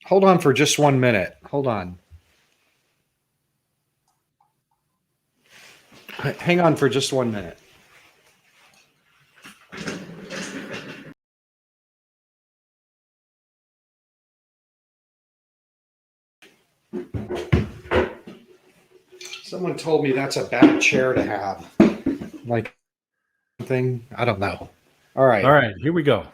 Hold on for just 1 minute. Hold on. Hang on for just 1 minute. Someone told me that's a bad chair to have. Like thing. I don't know. All right. All right. Here we go.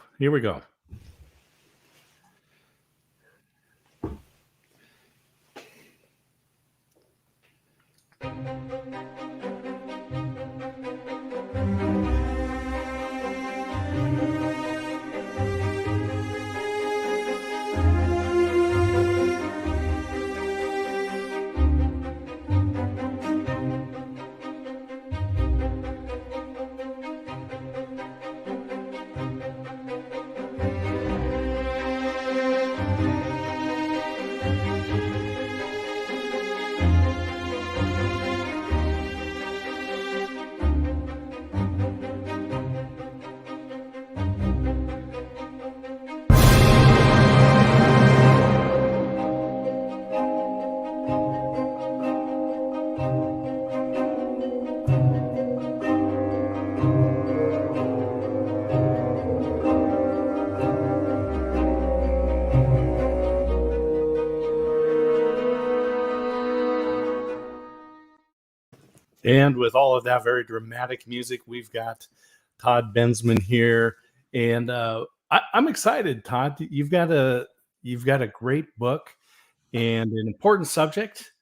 And with all of that very dramatic music, we've got Todd Bensman here, and I'm excited, Todd. You've got a great book and an important subject,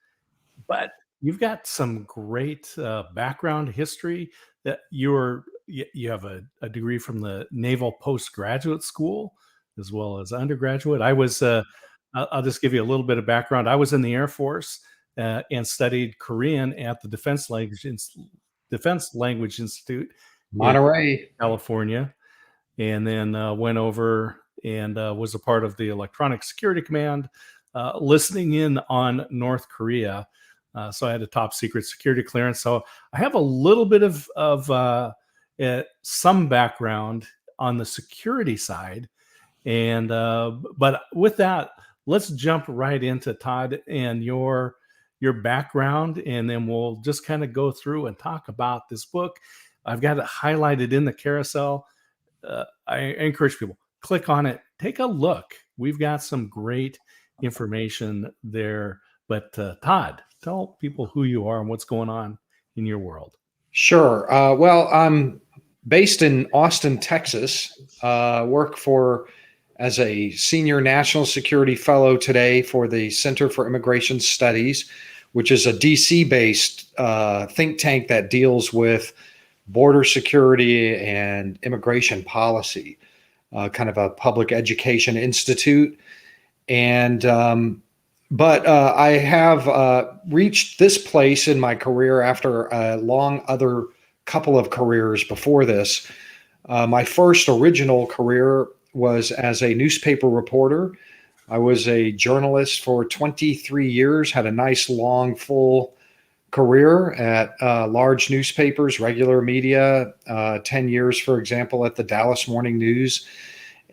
but you've got some great background history. That you have a degree from the Naval Postgraduate School as well as undergraduate. I was I'll just give you a little bit of background. I was in the Air Force. And studied Korean at the Defense Language Institute, Monterey, California, and then went over and was a part of the Electronic Security Command, listening in on North Korea. So I had a top secret security clearance. So I have a little bit of some background on the security side, and but with that, let's jump right into Todd and your background, and then we'll just kind of go through and talk about this book. I've got it highlighted in the carousel. I encourage people, click on it, take a look. We've got some great information there. But Todd, tell people who you are and what's going on in your world. Sure. Well, I'm based in Austin, Texas. Work as a senior national security fellow today for the Center for Immigration Studies, which is a DC-based think tank that deals with border security and immigration policy, kind of a public education institute. And but I have reached this place in my career after a long other couple of careers before this. My first original career was as a newspaper reporter. I was a journalist for 23 years, had a nice, long, full career at large newspapers, regular media, 10 years, for example, at the Dallas Morning News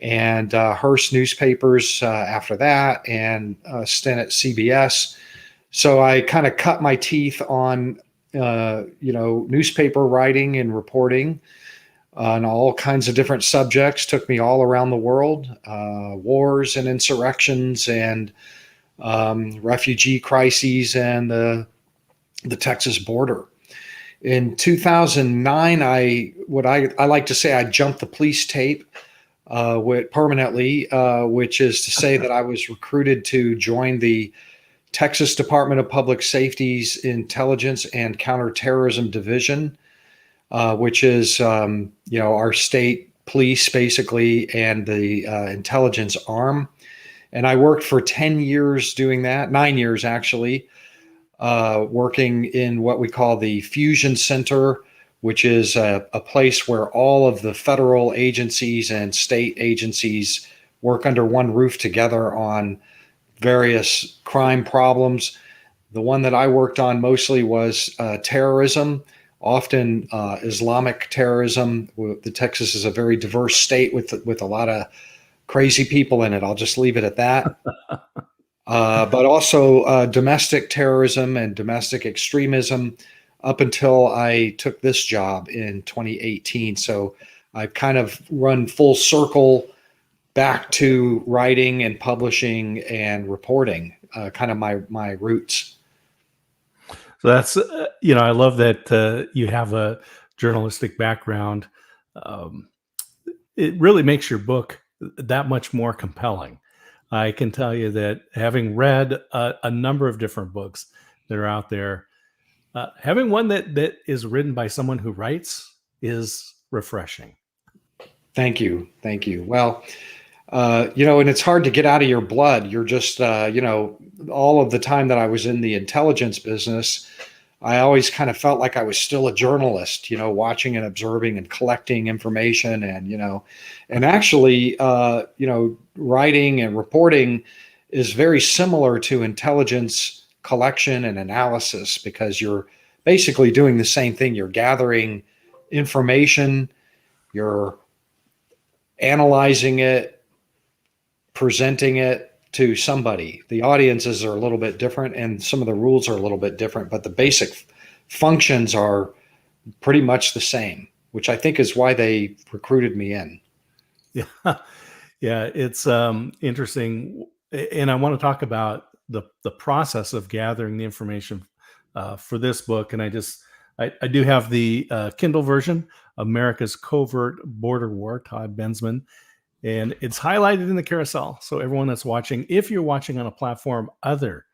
and Hearst newspapers after that, and a stint at CBS. So I kind of cut my teeth on, newspaper writing and reporting on all kinds of different subjects. Took me all around the world, wars and insurrections and refugee crises and the Texas border. In 2009, I like to say I jumped the police tape permanently, which is to say that I was recruited to join the Texas Department of Public Safety's Intelligence and Counterterrorism Division, which is, our state police basically, and the intelligence arm. And I worked for 10 years doing that, 9 years actually, working in what we call the Fusion Center, which is a place where all of the federal agencies and state agencies work under one roof together on various crime problems. The one that I worked on mostly was terrorism, often Islamic terrorism. The Texas is a very diverse state with a lot of crazy people in it. I'll just leave it at that. but also domestic terrorism and domestic extremism up until I took this job in 2018. So I've kind of run full circle back to writing and publishing and reporting, kind of my roots. So that's, I love that you have a journalistic background. It really makes your book that much more compelling. I can tell you that having read a number of different books that are out there, having one that is written by someone who writes is refreshing. Thank you. Thank you. Well, and it's hard to get out of your blood. You're just, all of the time that I was in the intelligence business, I always kind of felt like I was still a journalist, watching and observing and collecting information and actually, writing and reporting is very similar to intelligence collection and analysis because you're basically doing the same thing. You're gathering information, you're analyzing it, presenting it to somebody. The audiences are a little bit different and some of the rules are a little bit different, but the basic functions are pretty much the same, which I think is why they recruited me in. Yeah. Yeah. It's interesting. And I want to talk about the process of gathering the information for this book. And I do have the Kindle version, America's Covert Border War, Todd Bensman. And it's highlighted in the carousel. So everyone that's watching, if you're watching on a platform other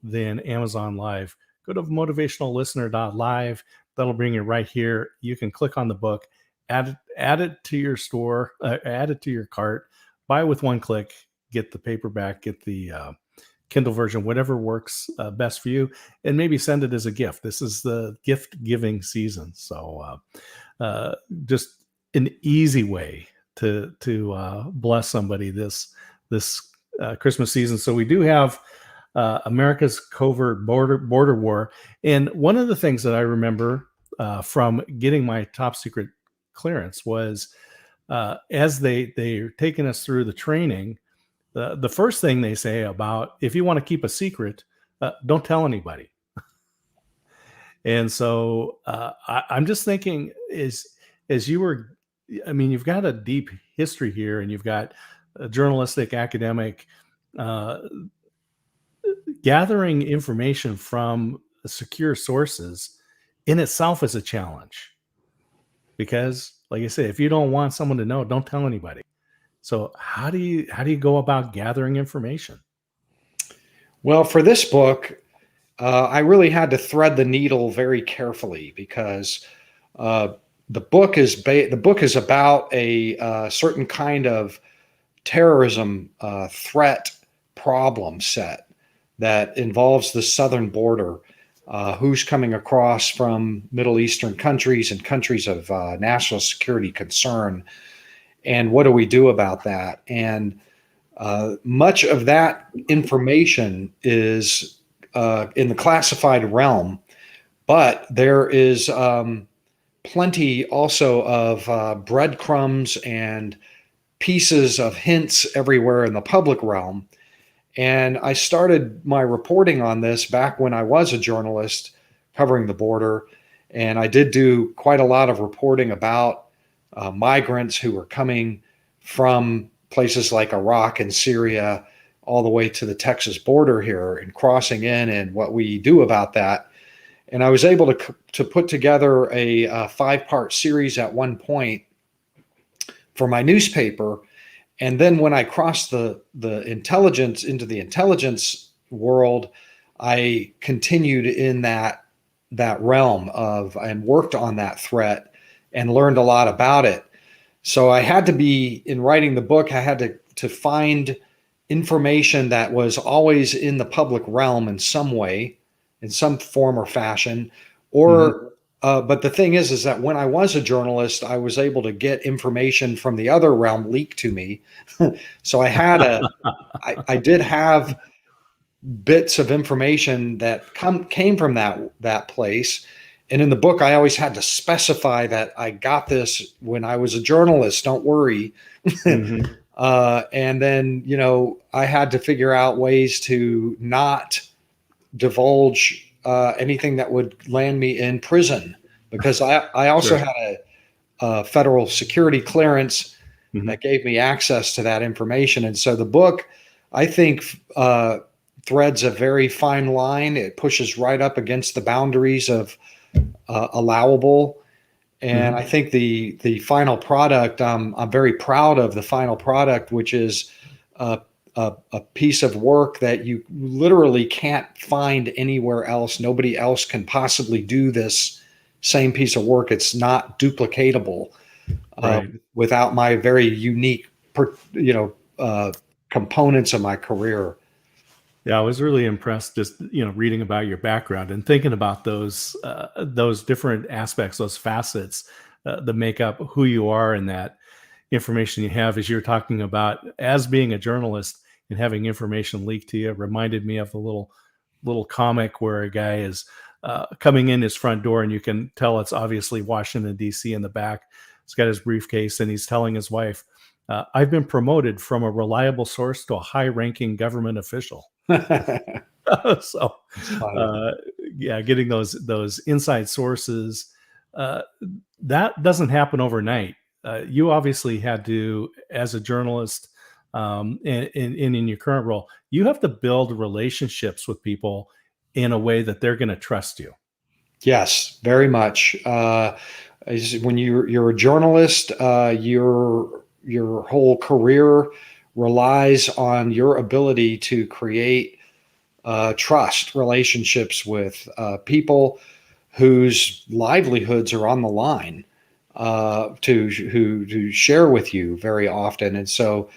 than Amazon Live, go to motivationallistener.live. That'll bring you right here. You can click on the book, add it to your store, add it to your cart, buy with one click, get the paperback, get the Kindle version, whatever works best for you, and maybe send it as a gift. This is the gift giving season. So just an easy way to bless somebody this Christmas season. So we do have America's Covert Border War. And one of the things that I remember from getting my top secret clearance was as they're taking us through the training, the first thing they say about if you want to keep a secret, don't tell anybody. And so I'm just thinking as you were, you've got a deep history here and you've got a journalistic, academic, gathering information from secure sources in itself is a challenge. Because like I say, if you don't want someone to know, don't tell anybody. So how do you go about gathering information? Well, for this book, I really had to thread the needle very carefully because the book is about a certain kind of terrorism threat problem set that involves the southern border. Who's coming across from Middle Eastern countries and countries of national security concern, and what do we do about that? And much of that information is in the classified realm, but there is plenty also of breadcrumbs and pieces of hints everywhere in the public realm. And I started my reporting on this back when I was a journalist covering the border. And I did do quite a lot of reporting about migrants who were coming from places like Iraq and Syria all the way to the Texas border here and crossing in and what we do about that. And I was able to put together a 5-part series at one point for my newspaper. And then when I crossed the intelligence into the intelligence world, I continued in that realm of and worked on that threat and learned a lot about it. So I had to be, in writing the book, I had to find information that was always in the public realm in some way, in some form or fashion, or but the thing is that when I was a journalist, I was able to get information from the other realm leaked to me. So I had I did have bits of information that came from that place. And in the book, I always had to specify that I got this when I was a journalist. Don't worry. And then, I had to figure out ways to not divulge anything that would land me in prison, because I also Sure. had a federal security clearance Mhm. that gave me access to that information. And so the book, I think, threads a very fine line. It pushes right up against the boundaries of allowable. And I Mhm. think the final product, I'm very proud of the final product, which is a piece of work that you literally can't find anywhere else. Nobody else can possibly do this same piece of work. It's not duplicatable Right. without my very unique, components of my career. Yeah, I was really impressed just reading about your background and thinking about those different aspects, those facets that make up who you are, and that information you have as you're talking about as being a journalist and having information leaked to you. Reminded me of the little comic where a guy is coming in his front door, and you can tell it's obviously Washington D.C. in the back. He's got his briefcase, and he's telling his wife, "I've been promoted from a reliable source to a high-ranking government official." So, It's funny. uh, yeah, getting those inside sources, uh, that doesn't happen overnight. You obviously had to, as a journalist, and in your current role, you have to build relationships with people in a way that they're going to trust you. Yes, very much. When you're a journalist, your whole career relies on your ability to create trust relationships with people whose livelihoods are on the line, to share with you very often. And so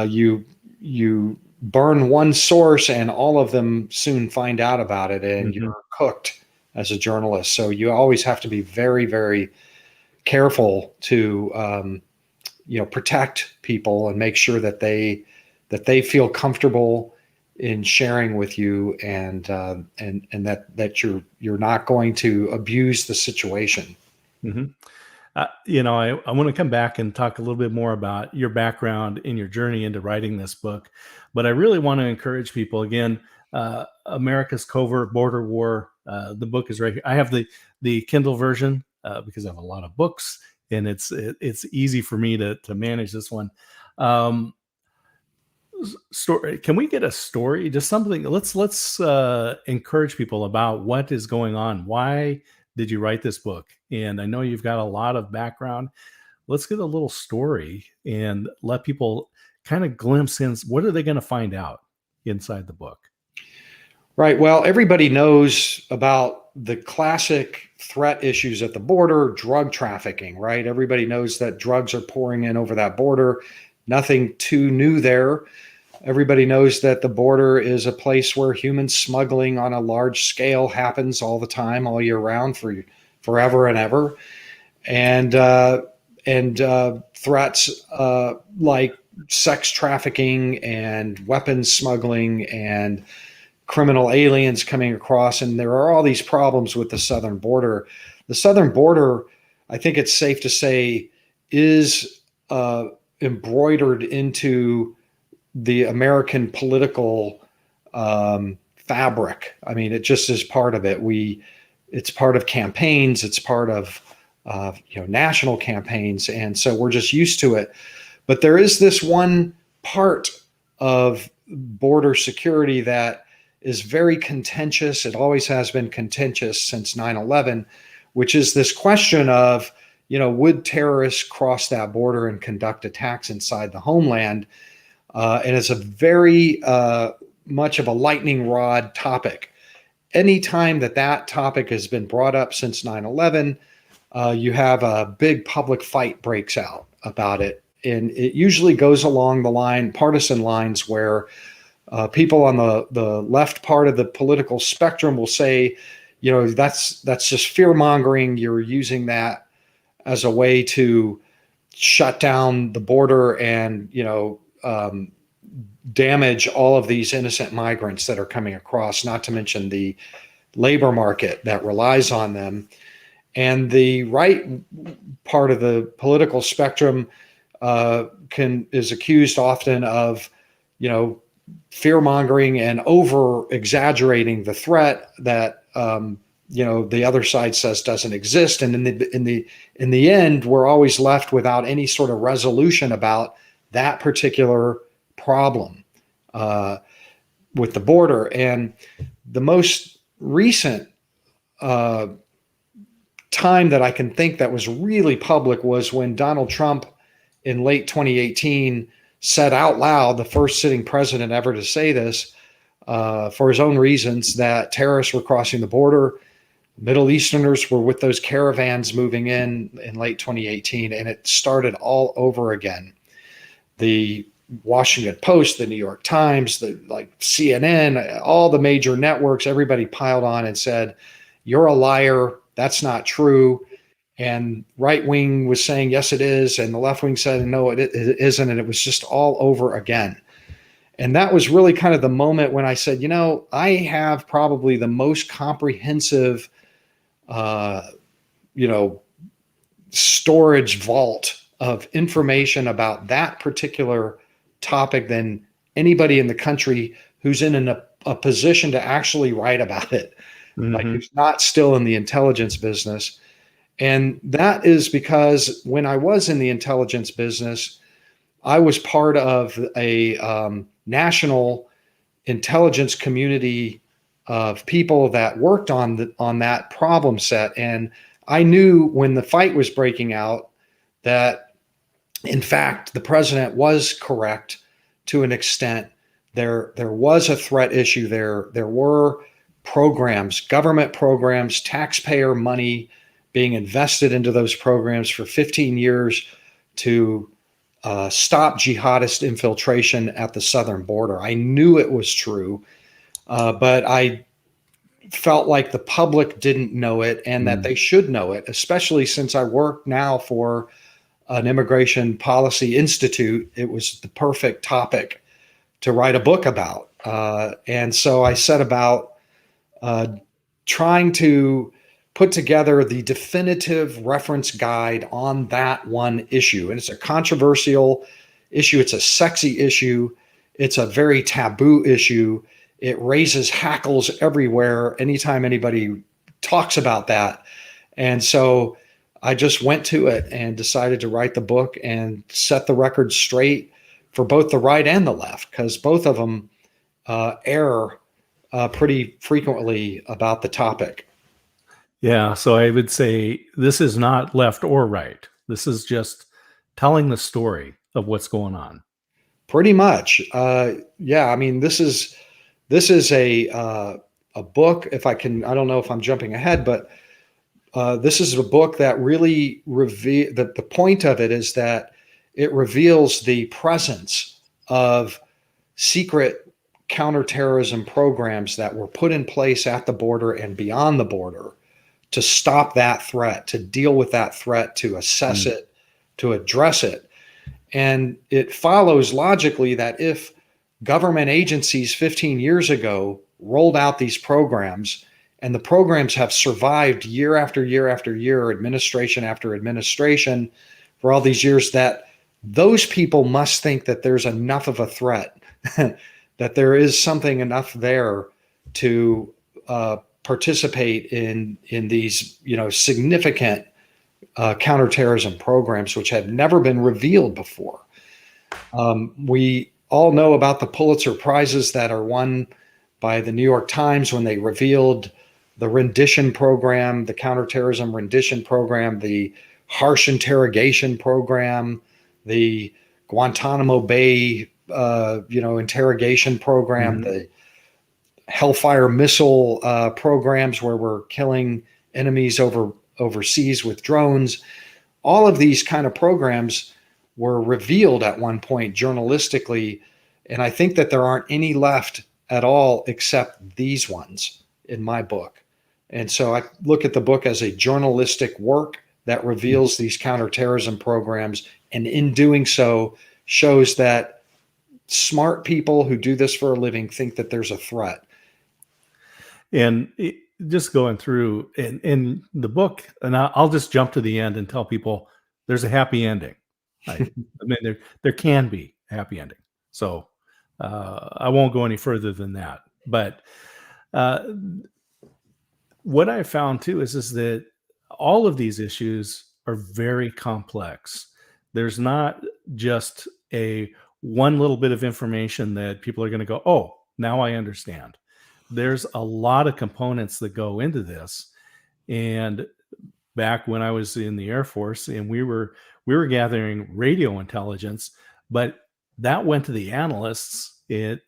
you burn one source, and all of them soon find out about it, and Mhm. you're cooked as a journalist. So you always have to be very, very careful to protect people and make sure that they feel comfortable in sharing with you, and that you're not going to abuse the situation. Mhm. I want to come back and talk a little bit more about your background in your journey into writing this book, but I really want to encourage people again. America's Covert Border War. The book is right here. I have the Kindle version because I have a lot of books, and it's easy for me to manage this one. Um, Story. Can we get a story? Just something. Let's encourage people about what is going on. Why did you write this book? And I know you've got a lot of background. Let's get a little story and let people kind of glimpse in. What are they going to find out inside the book? Right. Well, everybody knows about the classic threat issues at the border, drug trafficking, right? Everybody knows that drugs are pouring in over that border. Nothing too new there. Everybody knows that the border is a place where human smuggling on a large scale happens all the time, all year round, for forever and ever. And threats like sex trafficking and weapons smuggling and criminal aliens coming across. And there are all these problems with the southern border. The southern border, I think it's safe to say, is embroidered into the American political fabric. I mean, it just is part of it. It's part of campaigns. It's part of national campaigns, and so we're just used to it. But there is this one part of border security that is very contentious. It always has been contentious since 9/11, which is this question of, would terrorists cross that border and conduct attacks inside the homeland? And it's a very much of a lightning rod topic. Anytime that topic has been brought up since 9/11, you have a big public fight breaks out about it. And it usually goes along partisan lines, where people on the left part of the political spectrum will say, that's just fear mongering. You're using that as a way to shut down the border and, damage all of these innocent migrants that are coming across, not to mention the labor market that relies on them. And the right part of the political spectrum is accused often of, fear mongering and over exaggerating the threat that the other side says doesn't exist, and in the end, we're always left without any sort of resolution about that particular problem with the border. And the most recent time that I can think that was really public was when Donald Trump in late 2018 said out loud, the first sitting president ever to say this, for his own reasons, that terrorists were crossing the border. Middle Easterners were with those caravans moving in late 2018, and it started all over again. The Washington Post, the New York Times, CNN, all the major networks, everybody piled on and said, "You're a liar. That's not true." And right wing was saying, "Yes, it is." And the left wing said, "No, it isn't." And it was just all over again. And that was really kind of the moment when I said, I have probably the most comprehensive, storage vault of information about that particular topic than anybody in the country who's in a position to actually write about it, like who's not still in the intelligence business. And that is because when I was in the intelligence business, I was part of a national intelligence community of people that worked on that problem set. And I knew when the fight was breaking out that, in fact, the president was correct to an extent. There was a threat issue there. There were programs, government programs, taxpayer money being invested into those programs for 15 years to stop jihadist infiltration at the southern border. I knew it was true, but I felt like the public didn't know it and that they should know it, especially since I work now for an immigration policy institute. It was the perfect topic to write a book about. And so I set about trying to put together the definitive reference guide on that one issue. And it's a controversial issue. It's a sexy issue. It's a very taboo issue. It raises hackles everywhere anytime anybody talks about that. And so I just went to it and decided to write the book and set the record straight for both the right and the left, because both of them err pretty frequently about the topic. Yeah, so I would say this is not left or right. This is just telling the story of what's going on. Pretty much. Yeah, I mean, this is a book, if I can, I don't know if I'm jumping ahead, but this is a book that really the point of it is that it reveals the presence of secret counterterrorism programs that were put in place at the border and beyond the border to stop that threat, to deal with that threat, to assess it, to address it. And it follows logically that if government agencies 15 years ago rolled out these programs, and the programs have survived year after year after year, administration after administration, for all these years, that those people must think that there's enough of a threat, that there is something enough there to participate in these, significant counterterrorism programs, which had never been revealed before. We all know about the Pulitzer Prizes that are won by the New York Times when they revealed the rendition program, the counterterrorism rendition program, the harsh interrogation program, the Guantanamo Bay, interrogation program, the Hellfire missile programs where we're killing enemies overseas with drones. All of these kind of programs were revealed at one point journalistically, and I think that there aren't any left at all except these ones in my book. And so I look at the book as a journalistic work that reveals these counterterrorism programs, and in doing so shows that smart people who do this for a living think that there's a threat. And just going through in the book, and I'll just jump to the end and tell people there's a happy ending. I mean, there can be a happy ending. So I won't go any further than that. But uh, what I found too is that all of these issues are very complex. There's not just a one little bit of information that people are going to go, oh, now I understand. There's a lot of components that go into this. And back when I was in the Air Force, and we were gathering radio intelligence, but that went to the analysts at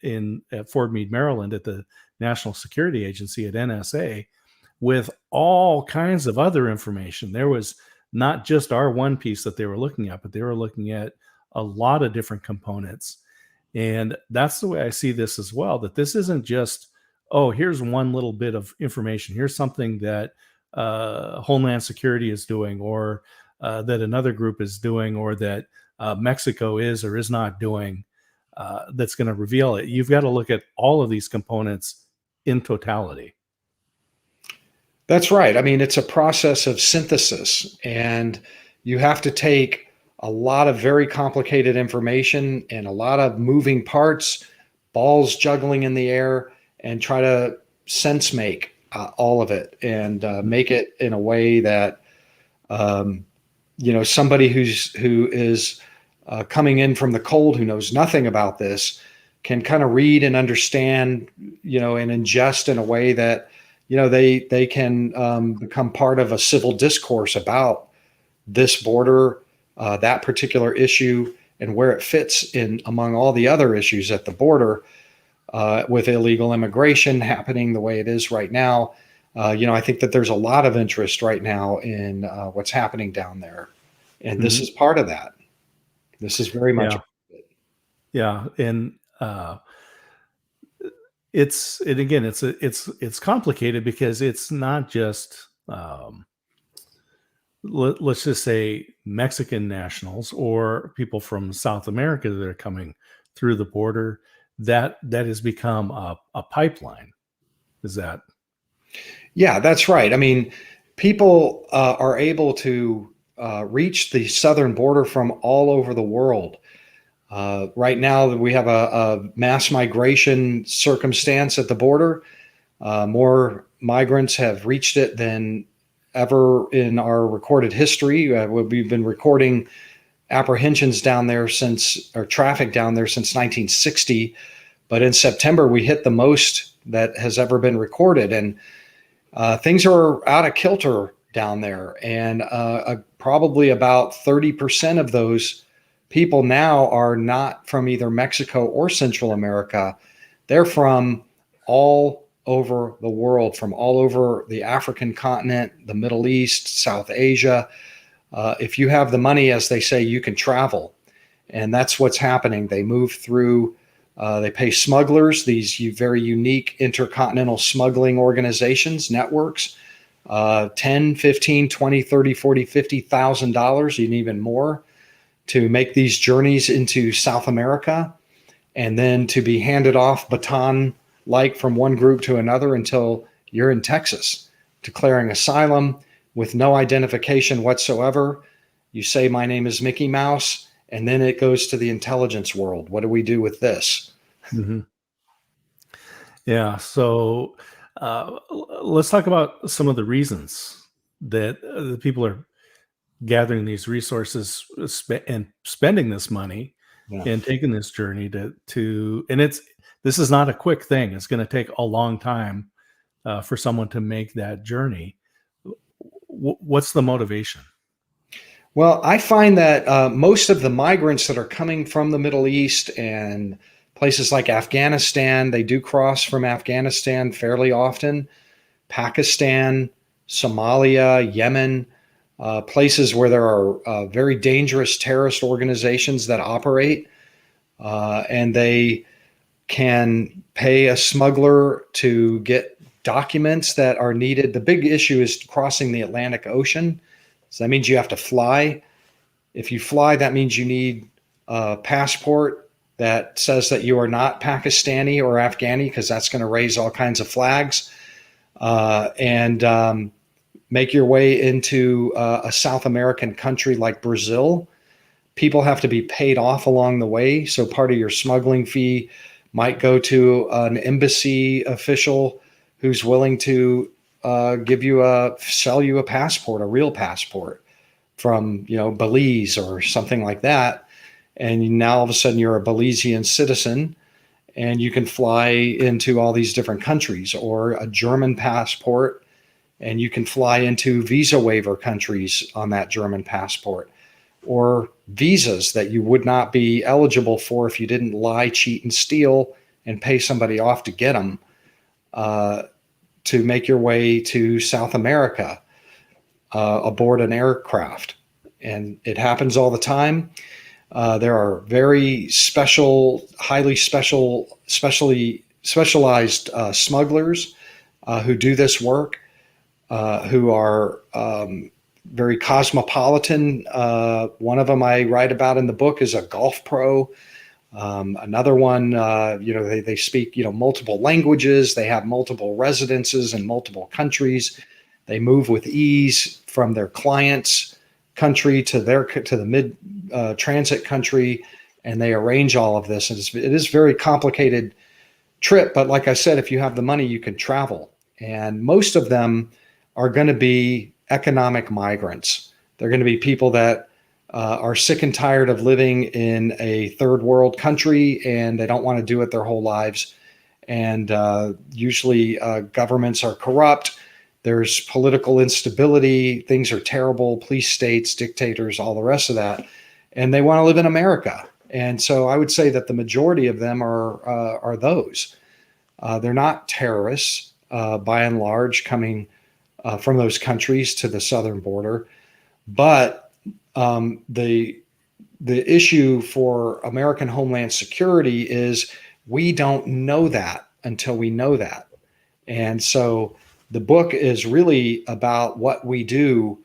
Fort Meade, Maryland, at the National Security Agency at NSA, with all kinds of other information. There was not just our one piece that they were looking at, but they were looking at a lot of different components. And that's the way I see this as well, that this isn't just, oh, here's one little bit of information. Here's something that Homeland Security is doing, or that another group is doing, or that Mexico is or is not doing, that's going to reveal it. You've got to look at all of these components in totality. That's right. I mean, it's a process of synthesis, and you have to take a lot of very complicated information and a lot of moving parts, balls juggling in the air, and try to sense make all of it and make it in a way that somebody who is coming in from the cold, who knows nothing about this, can kind of read and understand, and ingest in a way that they can become part of a civil discourse about this border, that particular issue, and where it fits in among all the other issues at the border, with illegal immigration happening the way it is right now. I think that there's a lot of interest right now in what's happening down there, and this is part of that. This is very much. Yeah, and it's complicated because it's not just let's just say Mexican nationals or people from South America that are coming through the border. That has become a pipeline. Is that? Yeah, that's right. I mean, people are able to reach the southern border from all over the world. Right now, we have a mass migration circumstance at the border. More migrants have reached it than ever in our recorded history. We've been recording apprehensions down there traffic down there since 1960. But in September, we hit the most that has ever been recorded. And things are out of kilter down there. And probably about 30% of those people now are not from either Mexico or Central America. They're from all over the world, from all over the African continent, the Middle East, South Asia. If you have the money, as they say, you can travel. And that's what's happening. They move through, they pay smugglers, these very unique intercontinental smuggling organizations, networks, 10, 15, 20, 30, 40, $50,000, and even more, to make these journeys into South America, and then to be handed off baton-like from one group to another until you're in Texas, declaring asylum with no identification whatsoever. You say, my name is Mickey Mouse, and then it goes to the intelligence world. What do we do with this? Mm-hmm. Yeah. So let's talk about some of the reasons that the people are gathering these resources and spending this money and taking this journey to and this is not a quick thing. It's going to take a long time for someone to make that journey. What's the motivation? Well, I find that most of the migrants that are coming from the Middle East and places like Afghanistan, they do cross from Afghanistan fairly often, Pakistan, Somalia, Yemen, places where there are very dangerous terrorist organizations that operate, and they can pay a smuggler to get documents that are needed. The big issue is crossing the Atlantic Ocean. So that means you have to fly. If you fly, that means you need a passport that says that you are not Pakistani or Afghani, because that's going to raise all kinds of flags, and make your way into a South American country like Brazil. people have to be paid off along the way. So part of your smuggling fee might go to an embassy official who's willing to sell you a passport, a real passport from, Belize or something like that. And now all of a sudden you're a Belizean citizen and you can fly into all these different countries, or a German passport and you can fly into visa waiver countries on that German passport, or visas that you would not be eligible for if you didn't lie, cheat, and steal and pay somebody off to get them, to make your way to South America aboard an aircraft. And it happens all the time. There are very specially specialized smugglers who do this work, who are very cosmopolitan. One of them I write about in the book is a golf pro. Another one, they speak, multiple languages. They have multiple residences in multiple countries. They move with ease from their client's country to the mid transit country, and they arrange all of this. And it is a very complicated trip, but like I said, if you have the money, you can travel. And most of them are going to be economic migrants. They're going to be people that are sick and tired of living in a third world country, and they don't want to do it their whole lives. And usually governments are corrupt. There's political instability. Things are terrible. Police states, dictators, all the rest of that. And they want to live in America. And so I would say that the majority of them are those. They're not terrorists, by and large, coming from those countries to the southern border. But the issue for American Homeland Security is we don't know that until we know that. And so the book is really about what we do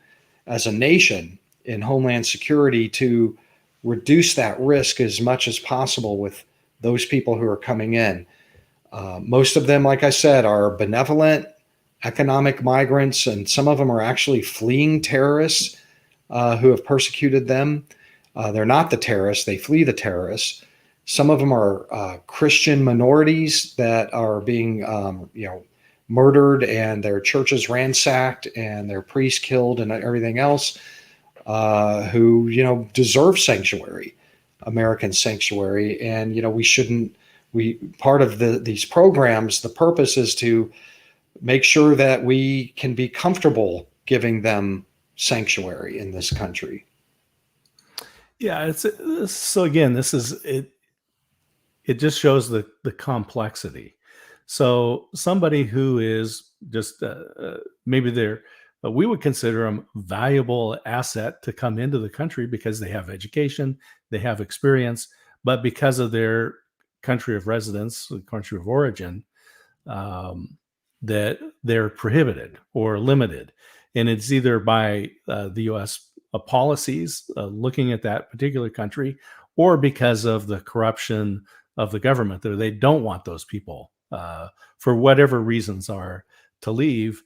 as a nation in Homeland Security to reduce that risk as much as possible with those people who are coming in. Most of them, like I said, are benevolent economic migrants, and some of them are actually fleeing terrorists who have persecuted them. They're not the terrorists, they flee the terrorists. Some of them are Christian minorities that are being murdered and their churches ransacked and their priests killed and everything else, who deserve sanctuary, American sanctuary. And part of these programs, the purpose is to make sure that we can be comfortable giving them sanctuary in this country. Yeah, so again, this is it. It just shows the complexity. So somebody who is just maybe we would consider them valuable asset to come into the country because they have education, they have experience, but because of their country of residence, the country of origin, that they're prohibited or limited. And it's either by the U.S. Policies looking at that particular country, or because of the corruption of the government, that they don't want those people for whatever reasons are to leave.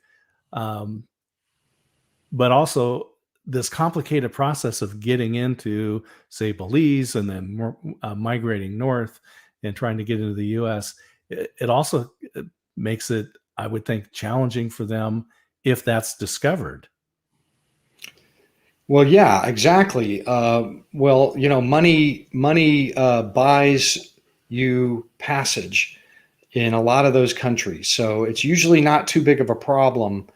But also this complicated process of getting into, say, Belize and then migrating north and trying to get into the U.S., it also makes it, I would think, challenging for them if that's discovered. Well, yeah, exactly. Money buys you passage in a lot of those countries. So it's usually not too big of a problem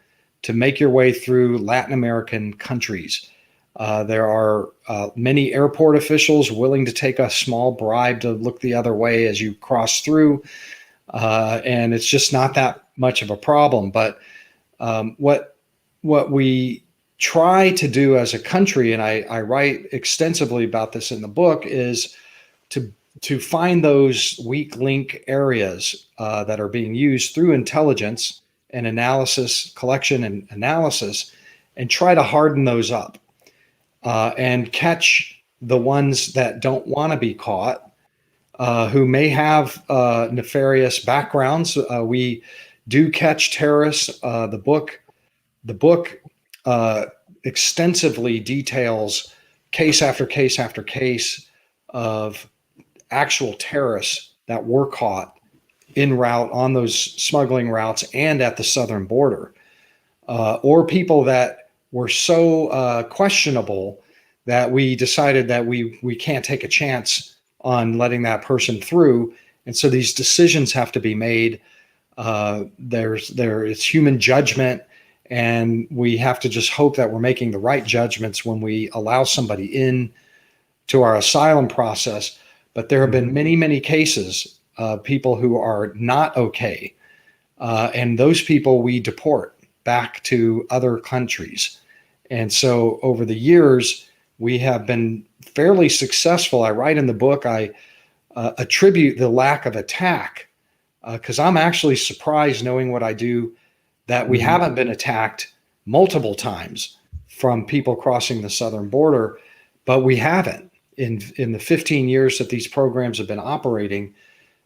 to make your way through Latin American countries. There are many airport officials willing to take a small bribe to look the other way as you cross through. And it's just not that much of a problem. But what we try to do as a country, and I write extensively about this in the book, is to find those weak link areas that are being used through intelligence and analysis, collection and analysis, and try to harden those up and catch the ones that don't want to be caught, who may have nefarious backgrounds. We do catch terrorists. The book extensively details case after case after case of actual terrorists that were caught en route on those smuggling routes and at the southern border, or people that were so questionable that we decided that we can't take a chance on letting that person through. And so these decisions have to be made. There is human judgment, and we have to just hope that we're making the right judgments when we allow somebody in to our asylum process. But there have been many, many cases of people who are not okay. And those people we deport back to other countries. And so over the years, we have been fairly successful. I write in the book, I attribute the lack of attack, because I'm actually surprised, knowing what I do, that we haven't been attacked multiple times from people crossing the southern border, but we haven't. In the 15 years that these programs have been operating,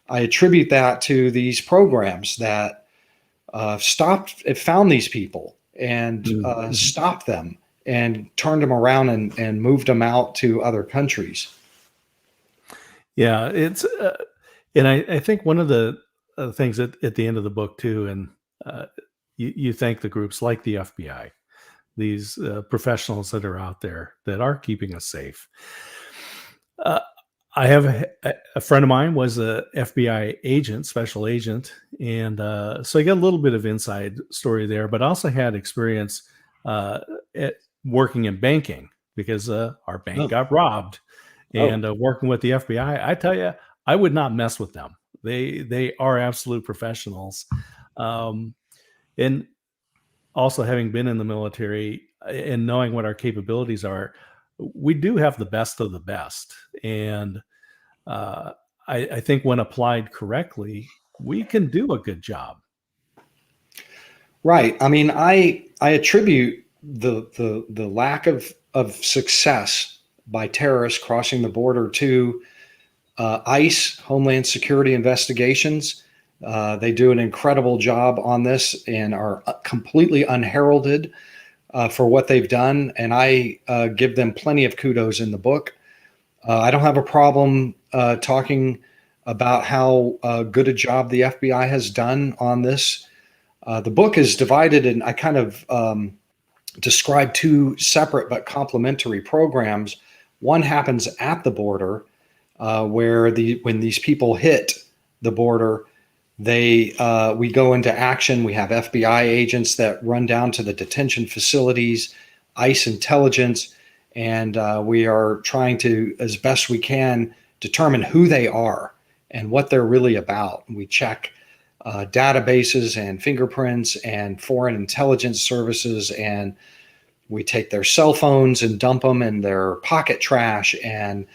I attribute that to these programs that found these people and stopped them and turned them around and moved them out to other countries. Yeah, it's and I think one of the things at the end of the book too, and you thank the groups like the FBI, these professionals that are out there that are keeping us safe. I have a friend of mine was a FBI agent, special agent, and so I got a little bit of inside story there, but I also had experience at working in banking because our bank got robbed, and working with the FBI. I tell you, I would not mess with them. They are absolute professionals, and also having been in the military and knowing what our capabilities are, we do have the best of the best. And I think when applied correctly, we can do a good job. Right. I mean, I attribute the lack of success by terrorists crossing the border to ICE, Homeland Security investigations. They do an incredible job on this and are completely unheralded for what they've done. And I give them plenty of kudos in the book. I don't have a problem talking about how good a job the FBI has done on this. The book is divided, and I kind of describe two separate but complementary programs. One happens at the border, where when these people hit the border, we go into action. We have FBI agents that run down to the detention facilities, ICE intelligence, and we are trying to, as best we can, determine who they are and what they're really about. We check databases and fingerprints and foreign intelligence services, and we take their cell phones and dump them in their pocket trash. And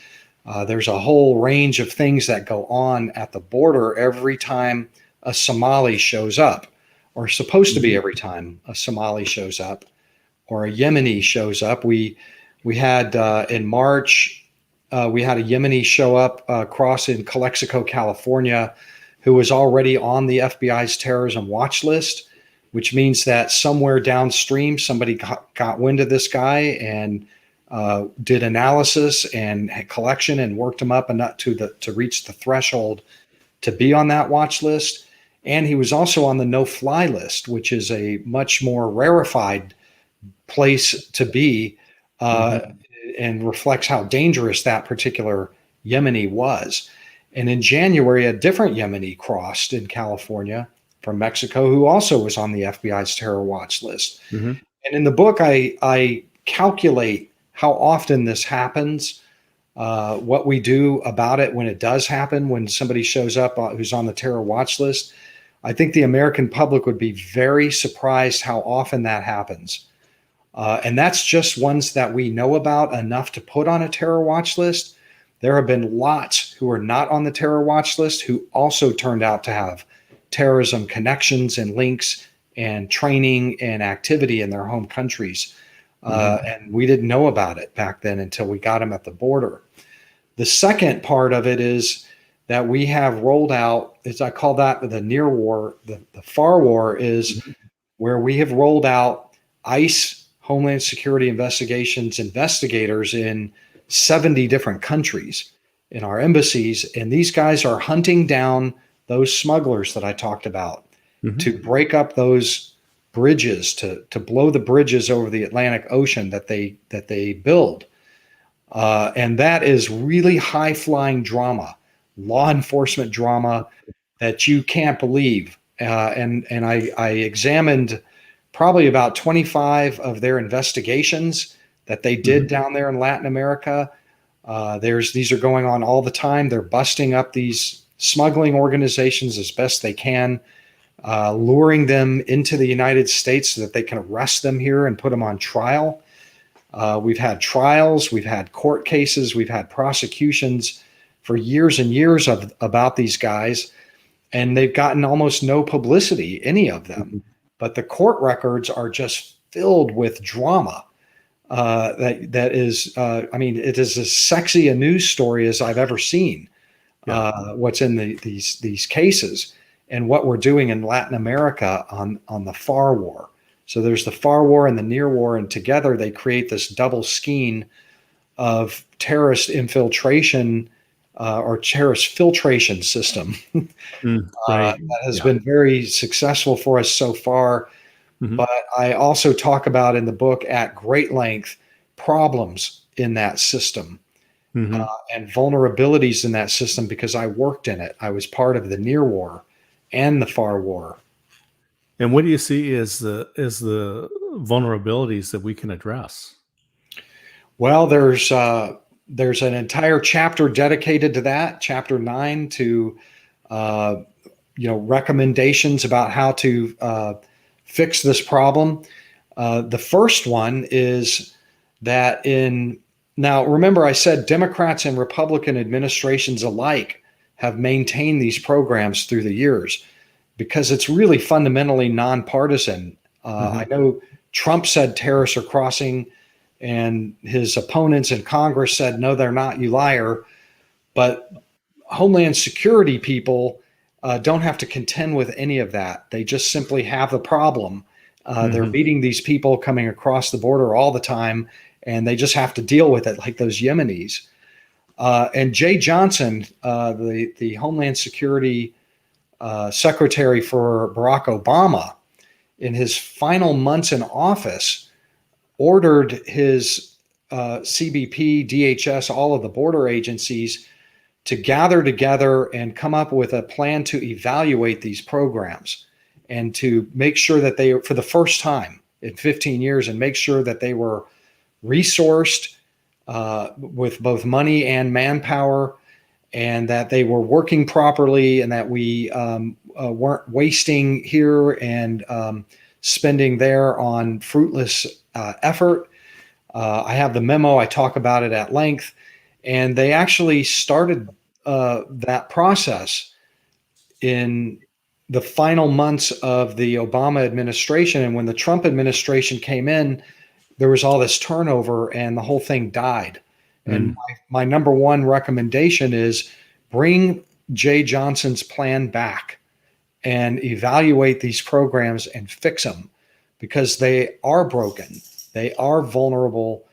there's a whole range of things that go on at the border every time a Somali shows up, or supposed to be every time a Somali shows up or a Yemeni shows up. We had in March, we had a Yemeni show up across in Calexico, California, who was already on the FBI's terrorism watch list, which means that somewhere downstream, somebody got wind of this guy and did analysis and collection and worked him up enough to reach the threshold to be on that watch list. And he was also on the no-fly list, which is a much more rarefied place to be, and reflects how dangerous that particular Yemeni was. And in January, a different Yemeni crossed in California from Mexico, who also was on the FBI's terror watch list. And in the book, I calculate how often this happens, what we do about it when it does happen, when somebody shows up who's on the terror watch list. I think the American public would be very surprised how often that happens. And that's just ones that we know about enough to put on a terror watch list. There have been lots who are not on the terror watch list who also turned out to have terrorism connections and links and training and activity in their home countries. And we didn't know about it back then until we got them at the border. The second part of it is that we have rolled out, as I call that the near war, the far war is where we have rolled out ICE Homeland Security investigators in 70 different countries in our embassies. And these guys are hunting down those smugglers that I talked about to break up those bridges, to blow the bridges over the Atlantic Ocean that they build. And that is really high flying drama, law enforcement drama that you can't believe. And I examined probably about 25 of their investigations that they did down there in Latin America. These are going on all the time. They're busting up these smuggling organizations as best they can, luring them into the United States so that they can arrest them here and put them on trial. We've had trials, we've had court cases, we've had prosecutions for years and years about these guys, and they've gotten almost no publicity, any of them. But the court records are just filled with drama. That is, it is as sexy a news story as I've ever seen. What's in these cases and what we're doing in Latin America on the FAR war. So there's the FAR war and the near war, and together they create this double skein of terrorist infiltration or terrorist filtration system that has been very successful for us so far. But I also talk about in the book at great length problems in that system and vulnerabilities in that system because I worked in it. I was part of the near war and the FAR war. And what do you see as the vulnerabilities that we can address? Well, there's an entire chapter dedicated to that, chapter 9, to recommendations about how to fix this problem. The first one is that now remember I said Democrats and Republican administrations alike have maintained these programs through the years because it's really fundamentally nonpartisan. I know Trump said terrorists are crossing, and his opponents in Congress said, no, they're not, you liar. But Homeland Security people don't have to contend with any of that. They just simply have the problem. They're meeting these people coming across the border all the time, and they just have to deal with it like those Yemenis. And Jay Johnson, the Homeland Security Secretary for Barack Obama, in his final months in office, ordered his CBP, DHS, all of the border agencies to gather together and come up with a plan to evaluate these programs and to make sure that they, for the first time in 15 years, and make sure that they were resourced with both money and manpower, and that they were working properly, and that we weren't wasting here and spending there on fruitless effort. I have the memo. I talk about it at length. And they actually started that process in the final months of the Obama administration. And when the Trump administration came in, there was all this turnover and the whole thing died. And my number one recommendation is bring Jay Johnson's plan back and evaluate these programs and fix them, because they are broken. They are vulnerable.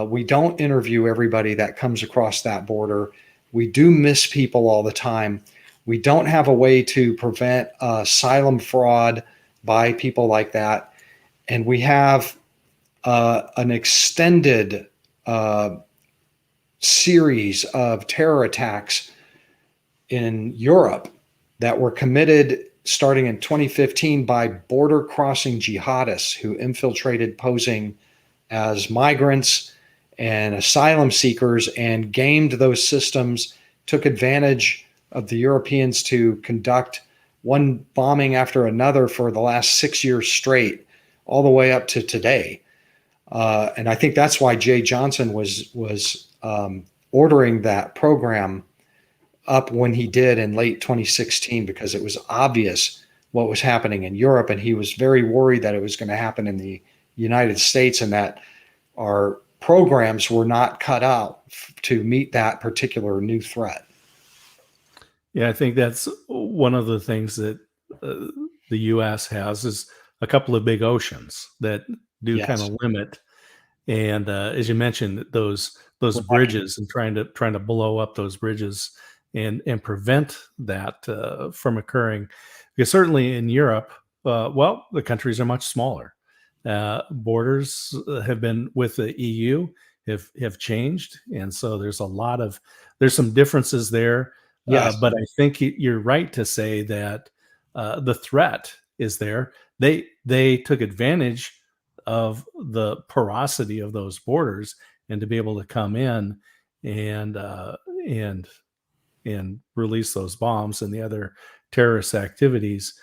We don't interview everybody that comes across that border. We do miss people all the time. We don't have a way to prevent asylum fraud by people like that. And we have an extended series of terror attacks in Europe that were committed starting in 2015 by border crossing jihadists who infiltrated posing as migrants and asylum seekers and gamed those systems, took advantage of the Europeans to conduct one bombing after another for the last 6 years straight, all the way up to today. And I think that's why Jay Johnson was ordering that program up when he did in late 2016, because it was obvious what was happening in Europe, and he was very worried that it was going to happen in the United States, and that our programs were not cut out to meet that particular new threat. Yeah, I think that's one of the things that the U.S. has, is a couple of big oceans that do kind Yes. of limit. And as you mentioned, those Right. bridges and trying to blow up those bridges and prevent that from occurring. Because certainly in Europe, well, the countries are much smaller. Borders have been with the EU have changed, and so there's some differences there. Yes. But I think you're right to say that the threat is there. They took advantage of the porosity of those borders and to be able to come in and and release those bombs and the other terrorist activities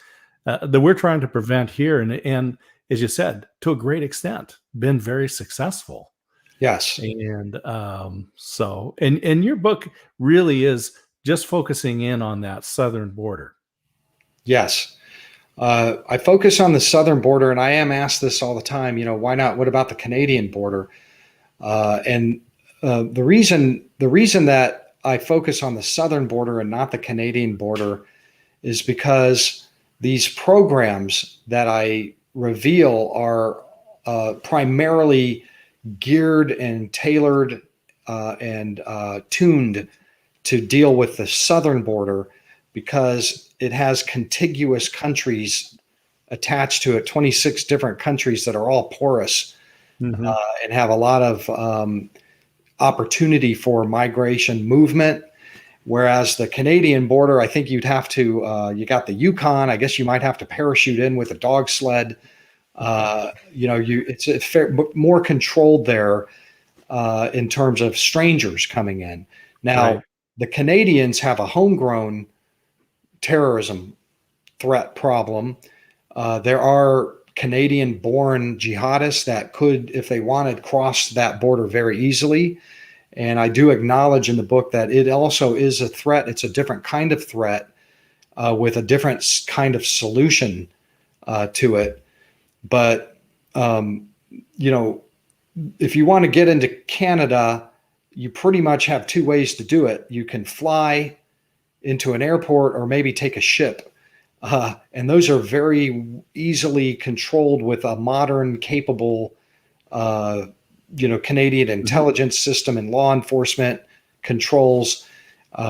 that we're trying to prevent here. And as you said, to a great extent, been very successful. Yes. And and your book really is just focusing in on that southern border. Yes. I focus on the southern border, and I am asked this all the time. Why not? What about the Canadian border? And the reason that I focus on the southern border and not the Canadian border is because these programs that I reveal are primarily geared and tailored and tuned to deal with the southern border because it has contiguous countries attached to it, 26 different countries that are all porous Mm-hmm. and have a lot of opportunity for migration movement. Whereas the Canadian border, I think you'd have to, you got the Yukon, I guess you might have to parachute in with a dog sled. It's more controlled there in terms of strangers coming in. Now, Right. the Canadians have a homegrown terrorism threat problem. There are Canadian born jihadists that could, if they wanted, cross that border very easily. And I do acknowledge in the book that it also is a threat. It's a different kind of threat with a different kind of solution to it. But, if you want to get into Canada, you pretty much have two ways to do it. You can fly into an airport or maybe take a ship. And those are very easily controlled with a modern, capable, Canadian intelligence system and law enforcement controls.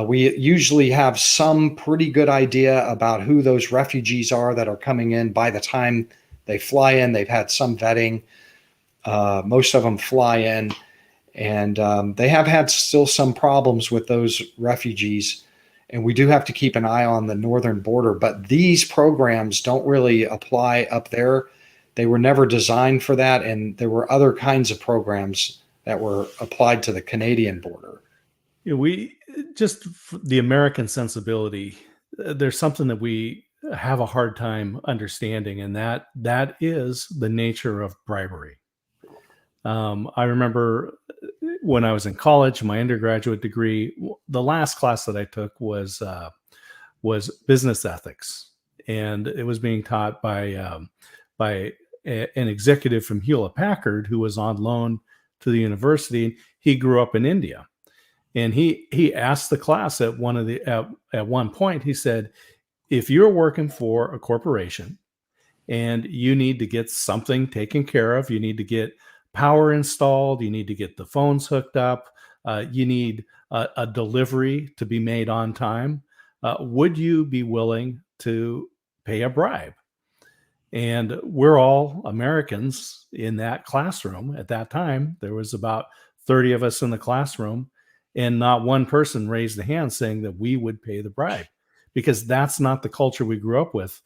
We usually have some pretty good idea about who those refugees are that are coming in by the time they fly in. They've had some vetting. Most of them fly in, and they have had still some problems with those refugees. And we do have to keep an eye on the northern border. But these programs don't really apply up there. They were never designed for that. And there were other kinds of programs that were applied to the Canadian border. We just the American sensibility. There's something that we have a hard time understanding, and that is the nature of bribery. I remember when I was in college, my undergraduate degree, the last class that I took was business ethics, and it was being taught by an executive from Hewlett Packard who was on loan to the university. He grew up in India, and he asked the class at one point. He said, "If you're working for a corporation and you need to get something taken care of, you need to get power installed, you need to get the phones hooked up, you need a delivery to be made on time, would you be willing to pay a bribe?" And we're all Americans in that classroom at that time. There was about 30 of us in the classroom, and not one person raised a hand saying that we would pay the bribe, because that's not the culture we grew up with.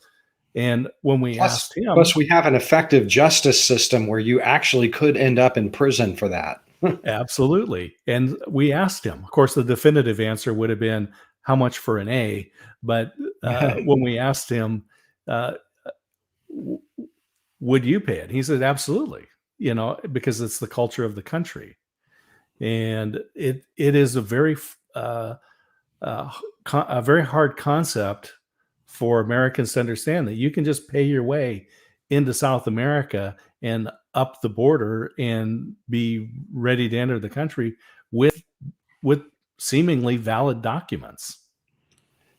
And when we Plus, asked him, plus, we have an effective justice system where you actually could end up in prison for that. absolutely. And we asked him, of course, the definitive answer would have been how much for an A. But when we asked him, uh, would you pay it? He said, absolutely, because it's the culture of the country. And it is a very hard concept for Americans to understand, that you can just pay your way into South America and up the border and be ready to enter the country with seemingly valid documents.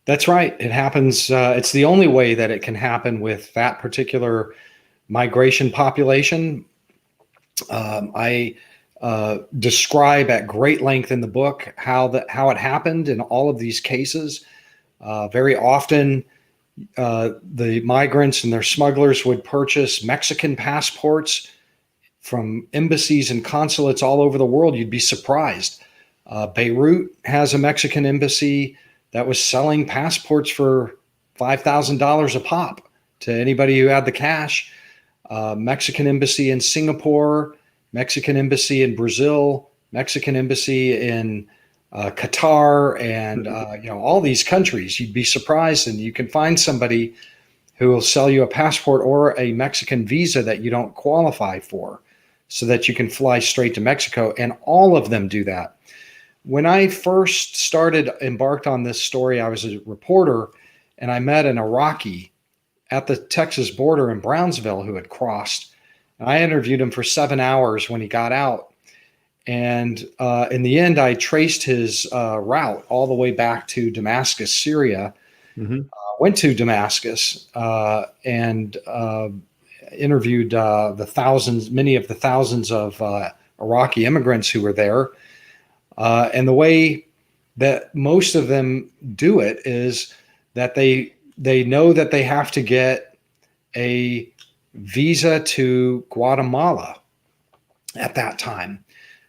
That's right. It happens. It's the only way that it can happen with that particular migration population. I describe at great length in the book how it happened in all of these cases. Very often, the migrants and their smugglers would purchase Mexican passports from embassies and consulates all over the world. You'd be surprised. Beirut has a Mexican embassy that was selling passports for $5,000 a pop to anybody who had the cash. Mexican embassy in Singapore, Mexican embassy in Brazil, Mexican embassy in Qatar, and all these countries. You'd be surprised, and you can find somebody who will sell you a passport or a Mexican visa that you don't qualify for, so that you can fly straight to Mexico. And all of them do that. When I first embarked on this story, I was a reporter, and I met an Iraqi at the Texas border in Brownsville who had crossed. And I interviewed him for 7 hours when he got out. And in the end, I traced his route all the way back to Damascus, Syria. Mm-hmm. Went to Damascus and interviewed many of the thousands of Iraqi immigrants who were there. And the way that most of them do it is that they know that they have to get a visa to Guatemala at that time.